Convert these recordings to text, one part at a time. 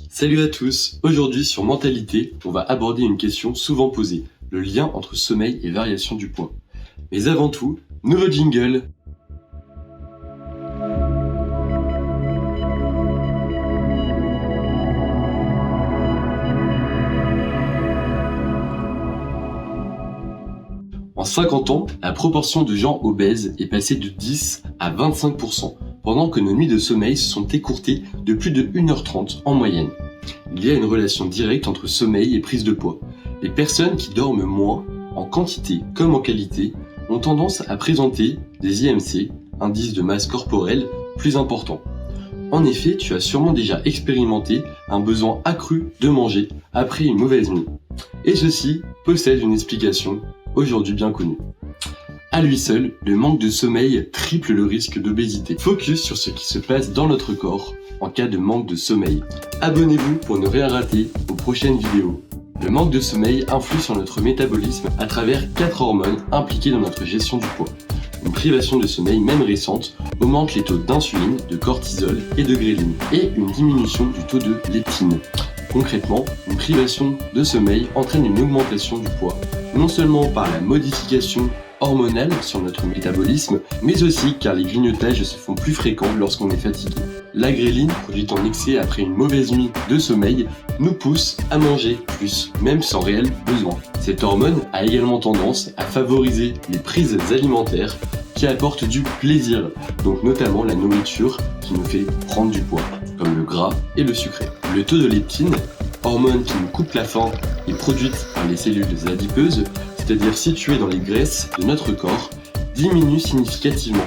Salut à tous, aujourd'hui sur Mentalité, on va aborder une question souvent posée, le lien entre sommeil et variation du poids. Mais avant tout, nouveau jingle. En 50 ans, la proportion de gens obèses est passée de 10 à 25%, pendant que nos nuits de sommeil se sont écourtées de plus de 1h30 en moyenne. Il y a une relation directe entre sommeil et prise de poids. Les personnes qui dorment moins, en quantité comme en qualité, ont tendance à présenter des IMC, indices de masse corporelle, plus importants. En effet, tu as sûrement déjà expérimenté un besoin accru de manger après une mauvaise nuit. Et ceci possède une explication aujourd'hui bien connue. À lui seul, le manque de sommeil triple le risque d'obésité. Focus sur ce qui se passe dans notre corps en cas de manque de sommeil. Abonnez-vous pour ne rien rater aux prochaines vidéos. Le manque de sommeil influe sur notre métabolisme à travers 4 hormones impliquées dans notre gestion du poids. Une privation de sommeil, même récente, augmente les taux d'insuline, de cortisol et de gréline, et une diminution du taux de leptine. Concrètement, une privation de sommeil entraîne une augmentation du poids, non seulement par la modification hormonale sur notre métabolisme, mais aussi car les grignotages se font plus fréquents lorsqu'on est fatigué. La gréline, produite en excès après une mauvaise nuit de sommeil, nous pousse à manger plus, même sans réel besoin. Cette hormone a également tendance à favoriser les prises alimentaires qui apportent du plaisir, donc notamment la nourriture qui nous fait prendre du poids, comme le gras et le sucré. Le taux de leptine, hormone qui nous coupe la faim, est produite par les cellules adipeuses, c'est-à-dire situées dans les graisses de notre corps, diminue significativement.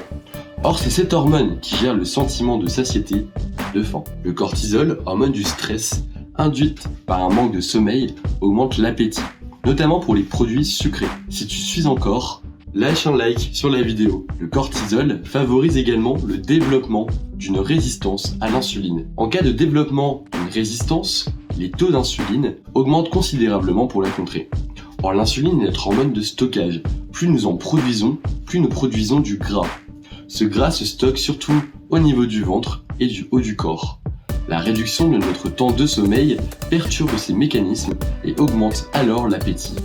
Or, c'est cette hormone qui gère le sentiment de satiété, de faim. Le cortisol, hormone du stress, induite par un manque de sommeil, augmente l'appétit, notamment pour les produits sucrés. Si tu suis encore, lâche un like sur la vidéo. Le cortisol favorise également le développement d'une résistance à l'insuline. En cas de développement d'une résistance, les taux d'insuline augmentent considérablement pour la contrer. Or, l'insuline est notre hormone de stockage. Plus nous en produisons, plus nous produisons du gras. Ce gras se stocke surtout au niveau du ventre et du haut du corps. La réduction de notre temps de sommeil perturbe ces mécanismes et augmente alors l'appétit.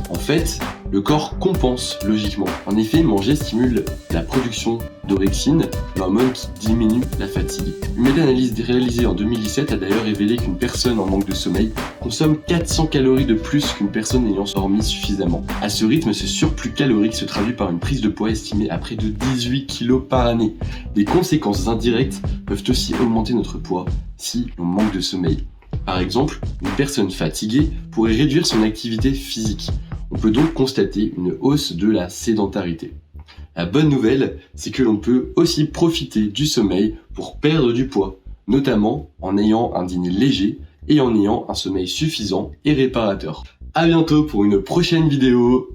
En fait, le corps compense logiquement. En effet, manger stimule la production d'orexine, l'hormone qui diminue la fatigue. Une méta-analyse réalisée en 2017 a d'ailleurs révélé qu'une personne en manque de sommeil consomme 400 calories de plus qu'une personne ayant dormi suffisamment. À ce rythme, ce surplus calorique se traduit par une prise de poids estimée à près de 18 kg par année. Des conséquences indirectes peuvent aussi augmenter notre poids si l'on manque de sommeil. Par exemple, une personne fatiguée pourrait réduire son activité physique. On peut donc constater une hausse de la sédentarité. La bonne nouvelle, c'est que l'on peut aussi profiter du sommeil pour perdre du poids, notamment en ayant un dîner léger et en ayant un sommeil suffisant et réparateur. À bientôt pour une prochaine vidéo.